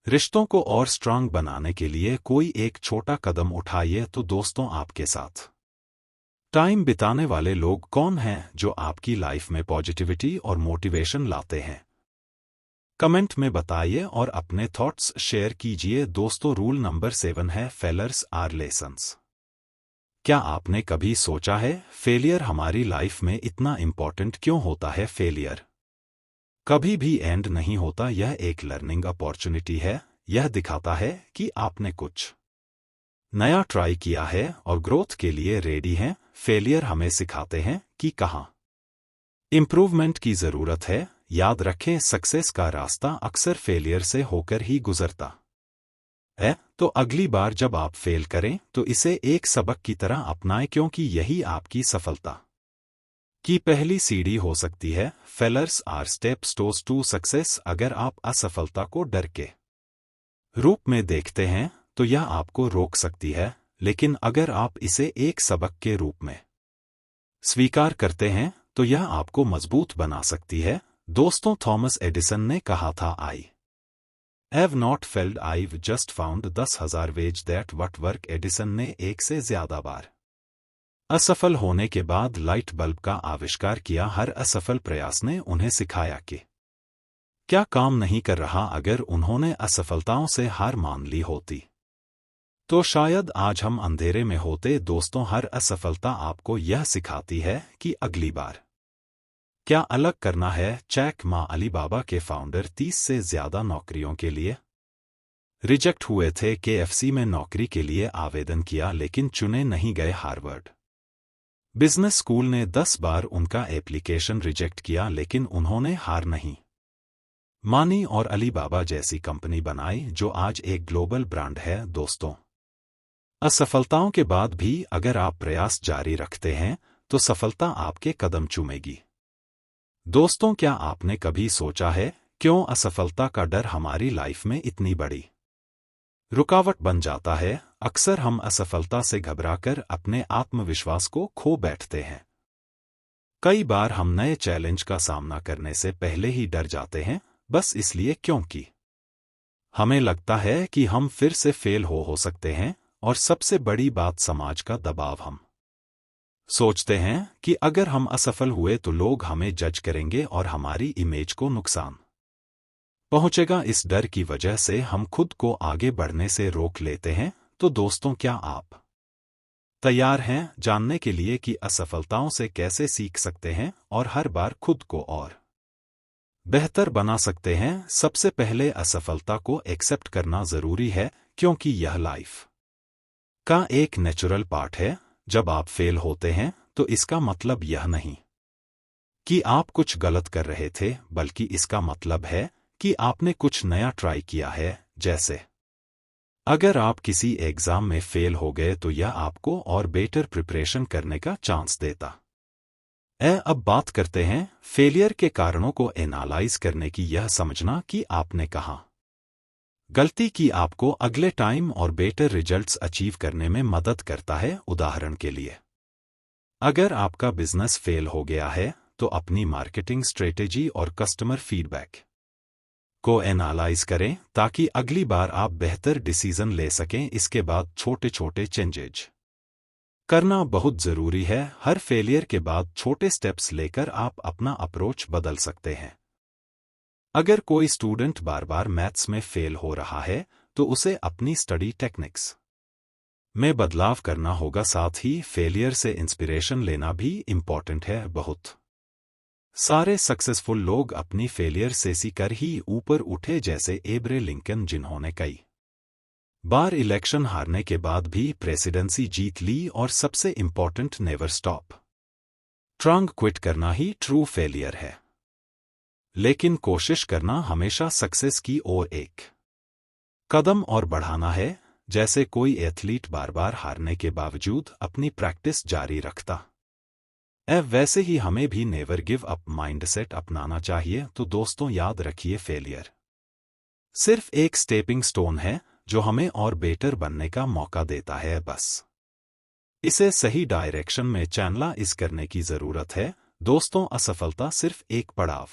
रिश्तों को और स्ट्रांग बनाने के लिए कोई एक छोटा कदम उठाइए। तो दोस्तों, आपके साथ टाइम बिताने वाले लोग कौन हैं जो आपकी लाइफ में पॉजिटिविटी और मोटिवेशन लाते हैं? कमेंट में बताइए और अपने थॉट्स शेयर कीजिए। दोस्तों, रूल नंबर 7 है फेलर्स आर लेसन्स। क्या आपने कभी सोचा है फेलियर हमारी लाइफ में इतना इंपॉर्टेंट क्यों होता है? फेलियर कभी भी एंड नहीं होता, यह एक लर्निंग अपॉर्चुनिटी है। यह दिखाता है कि आपने कुछ नया ट्राई किया है और ग्रोथ के लिए रेडी हैं। फेलियर हमें सिखाते हैं कि कहाँ इंप्रूवमेंट की जरूरत है। याद रखें, सक्सेस का रास्ता अक्सर फेलियर से होकर ही गुजरता है। तो अगली बार जब आप फेल करें तो इसे एक सबक की तरह अपनाएं, क्योंकि यही आपकी सफलता की पहली सीढ़ी हो सकती है। Failures are steps to success. अगर आप असफलता को डर के रूप में देखते हैं तो यह आपको रोक सकती है, लेकिन अगर आप इसे एक सबक के रूप में स्वीकार करते हैं तो यह आपको मजबूत बना सकती है। दोस्तों, थॉमस एडिसन ने कहा था, आई have not failed, I've just found 10,000 ways that what work. Edison ने एक से ज्यादा बार असफल होने के बाद लाइट बल्ब का आविष्कार किया। हर असफल प्रयास ने उन्हें सिखाया कि क्या काम नहीं कर रहा। अगर उन्होंने असफलताओं से हार मान ली होती तो शायद आज हम अंधेरे में होते। दोस्तों, हर असफलता आपको यह सिखाती है कि अगली बार क्या अलग करना है। जैक मा, अलीबाबा के फाउंडर, 30 से ज्यादा नौकरियों के लिए रिजेक्ट हुए थे। KFC में नौकरी के लिए आवेदन किया लेकिन चुने नहीं गए। हार्वर्ड बिजनेस स्कूल ने 10 बार उनका एप्लीकेशन रिजेक्ट किया, लेकिन उन्होंने हार नहीं मानी और अलीबाबा जैसी कंपनी बनाई जो आज एक ग्लोबल ब्रांड है। दोस्तों, असफलताओं के बाद भी अगर आप प्रयास जारी रखते हैं तो सफलता आपके कदम चूमेगी। दोस्तों, क्या आपने कभी सोचा है क्यों असफलता का डर हमारी लाइफ में इतनी बड़ी रुकावट बन जाता है? अक्सर हम असफलता से घबराकर अपने आत्मविश्वास को खो बैठते हैं। कई बार हम नए चैलेंज का सामना करने से पहले ही डर जाते हैं, बस इसलिए क्योंकि हमें लगता है कि हम फिर से फेल हो सकते हैं। और सबसे बड़ी बात, समाज का दबाव। हम सोचते हैं कि अगर हम असफल हुए तो लोग हमें जज करेंगे और हमारी इमेज को नुकसान पहुंचेगा। इस डर की वजह से हम खुद को आगे बढ़ने से रोक लेते हैं। तो दोस्तों, क्या आप तैयार हैं जानने के लिए कि असफलताओं से कैसे सीख सकते हैं और हर बार खुद को और बेहतर बना सकते हैं? सबसे पहले असफलता को एक्सेप्ट करना जरूरी है, क्योंकि यह लाइफ का एक नेचुरल पार्ट है। जब आप फेल होते हैं तो इसका मतलब यह नहीं कि आप कुछ गलत कर रहे थे, बल्कि इसका मतलब है कि आपने कुछ नया ट्राई किया है। जैसे अगर आप किसी एग्जाम में फेल हो गए तो यह आपको और बेटर प्रिपरेशन करने का चांस देता है। अब बात करते हैं फेलियर के कारणों को एनालाइज करने की। यह समझना कि आपने कहां गलती की आपको अगले टाइम और बेटर रिजल्ट्स अचीव करने में मदद करता है। उदाहरण के लिए, अगर आपका बिजनेस फेल हो गया है तो अपनी मार्केटिंग स्ट्रेटेजी और कस्टमर फीडबैक को एनालाइज करें ताकि अगली बार आप बेहतर डिसीजन ले सकें। इसके बाद छोटे छोटे चेंजेज करना बहुत जरूरी है। हर फेलियर के बाद छोटे स्टेप्स लेकर आप अपना अप्रोच बदल सकते हैं। अगर कोई स्टूडेंट बार बार मैथ्स में फेल हो रहा है तो उसे अपनी स्टडी टेक्निक्स में बदलाव करना होगा। साथ ही फेलियर से इंस्पिरेशन लेना भी इम्पॉर्टेंट है। बहुत सारे सक्सेसफुल लोग अपनी फेलियर से सीखकर ही ऊपर उठे, जैसे एब्रे लिंकन जिन्होंने कई बार इलेक्शन हारने के बाद भी प्रेसिडेंसी जीत ली। और सबसे important, never stop trying. Quit करना ही ट्रू फेलियर है, लेकिन कोशिश करना हमेशा सक्सेस की ओर एक कदम और बढ़ाना है। जैसे कोई एथलीट बार बार हारने के बावजूद अपनी प्रैक्टिस जारी रखता वैसे ही हमें भी नेवर गिव अप माइंडसेट अपनाना चाहिए। तो दोस्तों, याद रखिए, फेलियर सिर्फ एक स्टेपिंग स्टोन है जो हमें और बेटर बनने का मौका देता है। बस इसे सही डायरेक्शन में चैनलाइज करने की जरूरत है। दोस्तों, असफलता सिर्फ एक पड़ाव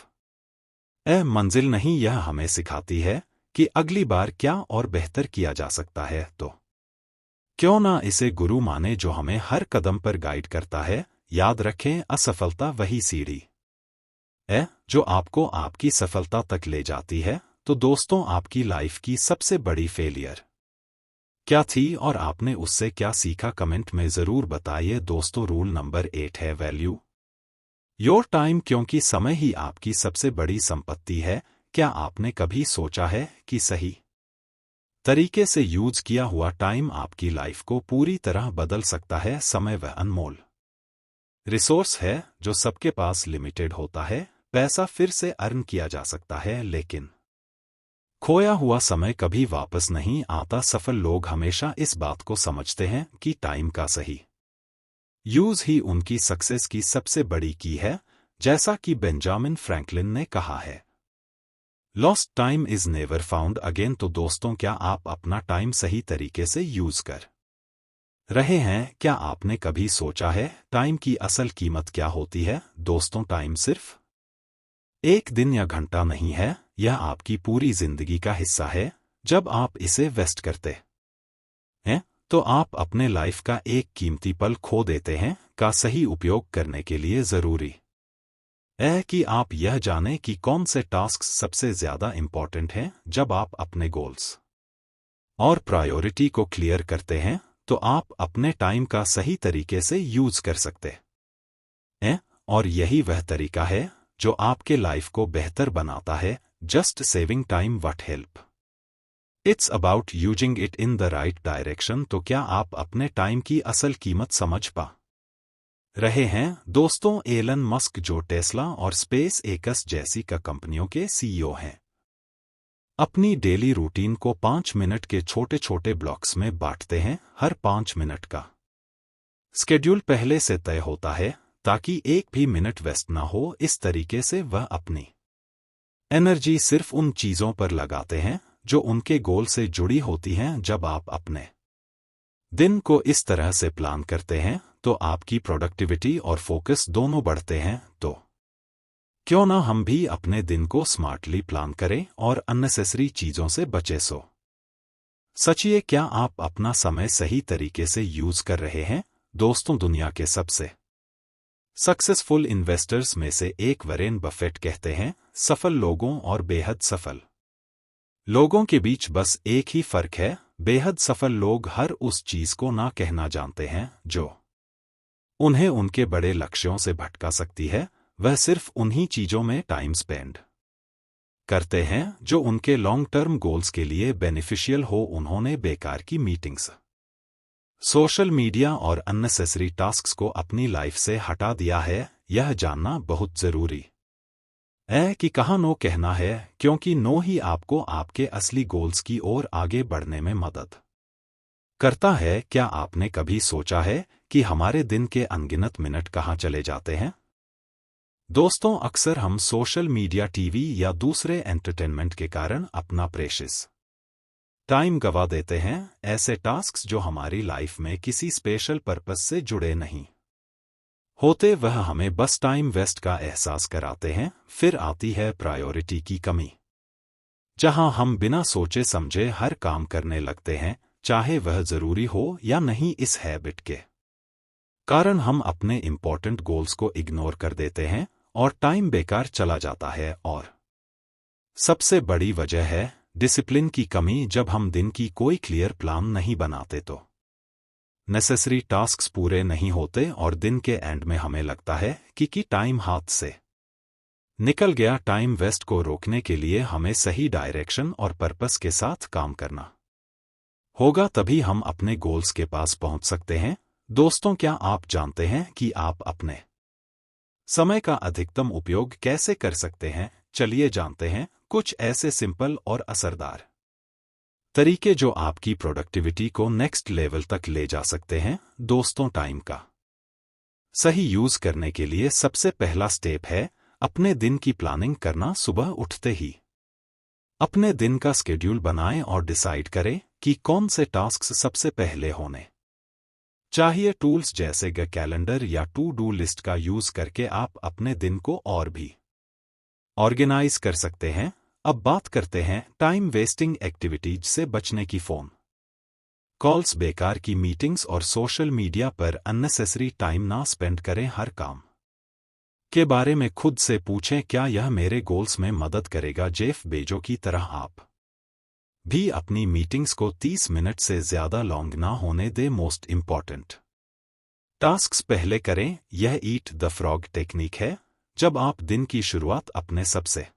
मंजिल नहीं, यह हमें सिखाती है कि अगली बार क्या और बेहतर किया जा सकता है। तो क्यों ना इसे गुरु माने जो हमें हर कदम पर गाइड करता है। याद रखें, असफलता वही सीढ़ी है जो आपको आपकी सफलता तक ले जाती है। तो दोस्तों, आपकी लाइफ की सबसे बड़ी फेलियर क्या थी और आपने उससे क्या सीखा, कमेंट में जरूर बताइए। दोस्तों, रूल नंबर 8 है वैल्यू योर टाइम, क्योंकि समय ही आपकी सबसे बड़ी संपत्ति है। क्या आपने कभी सोचा है कि सही तरीके से यूज किया हुआ टाइम आपकी लाइफ को पूरी तरह बदल सकता है। समय वह अनमोल रिसोर्स है जो सबके पास लिमिटेड होता है। पैसा फिर से अर्न किया जा सकता है, लेकिन खोया हुआ समय कभी वापस नहीं आता। सफल लोग हमेशा इस बात को समझते हैं कि टाइम का सही यूज ही उनकी सक्सेस की सबसे बड़ी की है। जैसा कि बेंजामिन फ्रैंकलिन ने कहा है, lost time is never found again. तो दोस्तों, क्या आप अपना टाइम सही तरीके से यूज कर रहे हैं? क्या आपने कभी सोचा है टाइम की असल कीमत क्या होती है? दोस्तों, टाइम सिर्फ एक दिन या घंटा नहीं है, यह आपकी पूरी जिंदगी का हिस्सा है। जब आप इसे वेस्ट करते हैं तो आप अपने लाइफ का एक कीमती पल खो देते हैं। का सही उपयोग करने के लिए जरूरी है कि आप यह जानें कि कौन से टास्क सबसे ज्यादा इंपॉर्टेंट हैं। जब आप अपने गोल्स और प्रायोरिटी को क्लियर करते हैं तो आप अपने टाइम का सही तरीके से यूज कर सकते हैं। और यही वह तरीका है जो आपके लाइफ को बेहतर बनाता है। Just saving time what help it's about using it in the right direction. तो क्या आप अपने टाइम की असल कीमत समझ पा रहे हैं? दोस्तों, एलन मस्क, जो टेस्ला और स्पेस एक्स जैसी कंपनियों के सीईओ हैं, अपनी डेली रूटीन को 5 मिनट के छोटे छोटे ब्लॉक्स में बांटते हैं। हर 5 मिनट का स्केड्यूल पहले से तय होता है ताकि एक भी मिनट वेस्ट ना हो। इस तरीके से वह अपनी एनर्जी सिर्फ उन चीजों पर लगाते हैं जो उनके गोल से जुड़ी होती हैं। जब आप अपने दिन को इस तरह से प्लान करते हैं तो आपकी प्रोडक्टिविटी और फोकस दोनों बढ़ते हैं। तो क्यों ना हम भी अपने दिन को स्मार्टली प्लान करें और अननेसेसरी चीजों से बचे। सचिए, क्या आप अपना समय सही तरीके से यूज कर रहे हैं? दोस्तों, दुनिया के सबसे सक्सेसफुल इन्वेस्टर्स में से एक वॉरेन बफेट कहते हैं, सफल लोगों और बेहद सफल लोगों के बीच बस एक ही फर्क है, बेहद सफल लोग हर उस चीज को ना कहना जानते हैं जो उन्हें उनके बड़े लक्ष्यों से भटका सकती है। वह सिर्फ उन्हीं चीजों में टाइम स्पेंड करते हैं जो उनके लॉन्ग टर्म गोल्स के लिए बेनिफिशियल हो। उन्होंने बेकार की मीटिंग्स, सोशल मीडिया और अननेसेसरी टास्क्स को अपनी लाइफ से हटा दिया है। यह जानना बहुत जरूरी है कि कहाँ नो कहना है, क्योंकि नो ही आपको आपके असली गोल्स की ओर आगे बढ़ने में मदद करता है। क्या आपने कभी सोचा है कि हमारे दिन के अनगिनत मिनट कहाँ चले जाते हैं? दोस्तों, अक्सर हम सोशल मीडिया, टीवी या दूसरे एंटरटेनमेंट के कारण अपना प्रेशियस टाइम गवा देते हैं ऐसे टास्क्स जो हमारी लाइफ में किसी स्पेशल पर्पस से जुड़े नहीं होते, वह हमें बस टाइम वेस्ट का एहसास कराते हैं। फिर आती है प्रायोरिटी की कमी, जहां हम बिना सोचे समझे हर काम करने लगते हैं, चाहे वह जरूरी हो या नहीं। इस हैबिट के कारण हम अपने इंपॉर्टेंट गोल्स को इग्नोर कर देते हैं और टाइम बेकार चला जाता है। और सबसे बड़ी वजह है डिसिप्लिन की कमी। जब हम दिन की कोई क्लियर प्लान नहीं बनाते तो नेसेसरी टास्क्स पूरे नहीं होते और दिन के एंड में हमें लगता है कि टाइम हाथ से निकल गया। टाइम वेस्ट को रोकने के लिए हमें सही डायरेक्शन और पर्पस के साथ काम करना होगा, तभी हम अपने गोल्स के पास पहुंच सकते हैं। दोस्तों, क्या आप जानते हैं कि आप अपने समय का अधिकतम उपयोग कैसे कर सकते हैं? चलिए जानते हैं कुछ ऐसे सिंपल और असरदार तरीके जो आपकी प्रोडक्टिविटी को नेक्स्ट लेवल तक ले जा सकते हैं। दोस्तों, टाइम का सही यूज करने के लिए सबसे पहला स्टेप है अपने दिन की प्लानिंग करना। सुबह उठते ही अपने दिन का स्केड्यूल बनाएं और डिसाइड करें कि कौन से टास्क्स सबसे पहले होने चाहिए। टूल्स जैसे कैलेंडर या टू डू लिस्ट का यूज करके आप अपने दिन को और भी ऑर्गेनाइज कर सकते हैं। अब बात करते हैं टाइम वेस्टिंग एक्टिविटीज से बचने की। फोन कॉल्स, बेकार की मीटिंग्स और सोशल मीडिया पर अननेसेसरी टाइम ना स्पेंड करें। हर काम के बारे में खुद से पूछें, क्या यह मेरे गोल्स में मदद करेगा? जेफ बेजो की तरह आप भी अपनी मीटिंग्स को 30 मिनट से ज्यादा लॉन्ग ना होने दे। मोस्ट इंपॉर्टेंट टास्क्स पहले करें। यह ईट द फ्रॉग टेक्निक है। जब आप दिन की शुरुआत अपने सबसे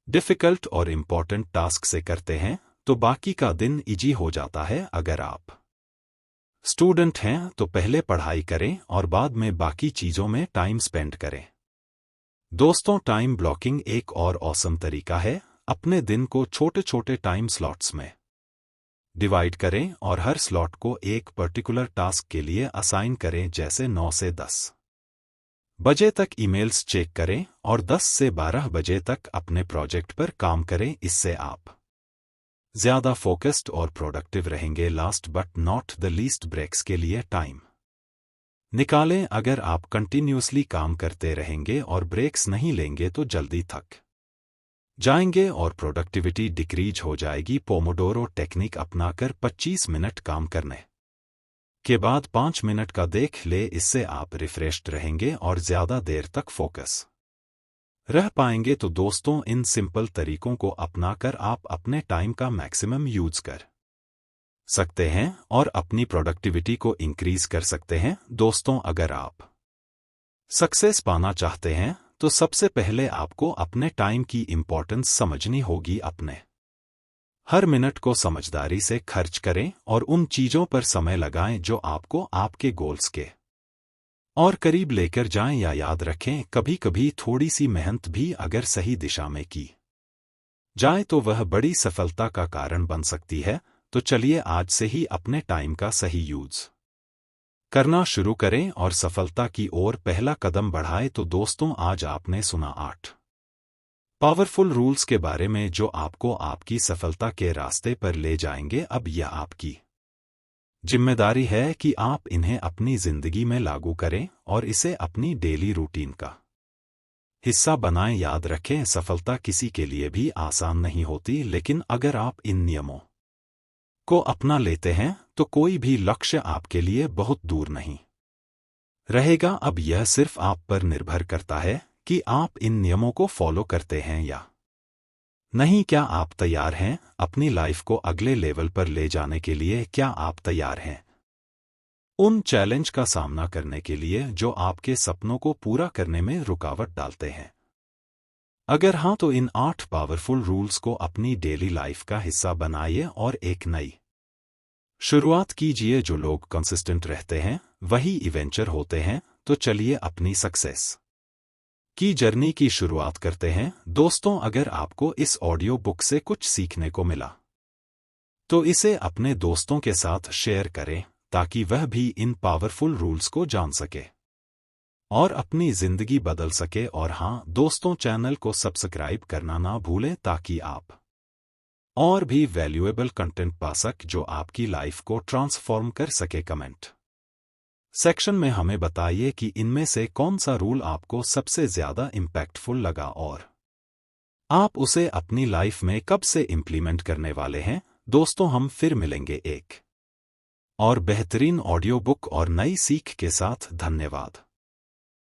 डिफिकल्ट और इंपॉर्टेंट टास्क से करते हैं तो बाकी का दिन इजी हो जाता है। अगर आप स्टूडेंट हैं तो पहले पढ़ाई करें और बाद में बाकी चीजों में टाइम स्पेंड करें। दोस्तों, टाइम ब्लॉकिंग एक और ऑसम तरीका है। अपने दिन को छोटे छोटे टाइम स्लॉट्स में डिवाइड करें और हर स्लॉट को एक पर्टिकुलर टास्क के लिए असाइन करें। जैसे 9 से 10 बजे तक ईमेल्स चेक करें और 10 से 12 बजे तक अपने प्रोजेक्ट पर काम करें। इससे आप ज्यादा फोकस्ड और प्रोडक्टिव रहेंगे। Last but not the least, breaks के लिए टाइम निकालें। अगर आप कंटिन्यूअसली काम करते रहेंगे और ब्रेक्स नहीं लेंगे तो जल्दी थक जाएंगे और प्रोडक्टिविटी डिक्रीज हो जाएगी। पोमोडोरो टेक्निक अपनाकर 25 मिनट काम करने के बाद 5 मिनट का देख ले। इससे आप रिफ्रेश्ड रहेंगे और ज्यादा देर तक फोकस रह पाएंगे। तो दोस्तों, इन सिंपल तरीकों को अपनाकर आप अपने टाइम का मैक्सिमम यूज कर सकते हैं और अपनी प्रोडक्टिविटी को इंक्रीज कर सकते हैं। दोस्तों, अगर आप सक्सेस पाना चाहते हैं तो सबसे पहले आपको अपने टाइम की इंपॉर्टेंस समझनी होगी। अपने हर मिनट को समझदारी से खर्च करें और उन चीजों पर समय लगाएं जो आपको आपके गोल्स के और करीब लेकर जाएं। या याद रखें, कभी कभी थोड़ी सी मेहनत भी अगर सही दिशा में की जाए तो वह बड़ी सफलता का कारण बन सकती है। तो चलिए आज से ही अपने टाइम का सही यूज करना शुरू करें और सफलता की ओर पहला कदम बढ़ाएं। तो दोस्तों, आज आपने सुना 8 पावरफुल रूल्स के बारे में जो आपको आपकी सफलता के रास्ते पर ले जाएंगे। अब यह आपकी जिम्मेदारी है कि आप इन्हें अपनी जिंदगी में लागू करें और इसे अपनी डेली रूटीन का हिस्सा बनाएं। याद रखें, सफलता किसी के लिए भी आसान नहीं होती, लेकिन अगर आप इन नियमों को अपना लेते हैं तो कोई भी लक्ष्य आपके लिए बहुत दूर नहीं रहेगा। अब यह सिर्फ आप पर निर्भर करता है कि आप इन नियमों को फॉलो करते हैं या नहीं। क्या आप तैयार हैं अपनी लाइफ को अगले लेवल पर ले जाने के लिए? क्या आप तैयार हैं उन चैलेंज का सामना करने के लिए जो आपके सपनों को पूरा करने में रुकावट डालते हैं? अगर हाँ, तो इन 8 पावरफुल रूल्स को अपनी डेली लाइफ का हिस्सा बनाइए और एक नई शुरुआत कीजिए। जो लोग कंसिस्टेंट रहते हैं वही इवेंचर होते हैं। तो चलिए अपनी सक्सेस की जर्नी की शुरुआत करते हैं। दोस्तों, अगर आपको इस ऑडियो बुक से कुछ सीखने को मिला तो इसे अपने दोस्तों के साथ शेयर करें ताकि वह भी इन पावरफुल रूल्स को जान सके और अपनी जिंदगी बदल सके। और हाँ दोस्तों, चैनल को सब्सक्राइब करना ना भूलें ताकि आप और भी वैल्यूएबल कंटेंट पा सक जो आपकी लाइफ को ट्रांसफॉर्म कर सके। कमेंट सेक्शन में हमें बताइए कि इनमें से कौन सा रूल आपको सबसे ज्यादा इम्पैक्टफुल लगा और आप उसे अपनी लाइफ में कब से इम्प्लीमेंट करने वाले हैं। दोस्तों, हम फिर मिलेंगे एक और बेहतरीन ऑडियो बुक और नई सीख के साथ। धन्यवाद।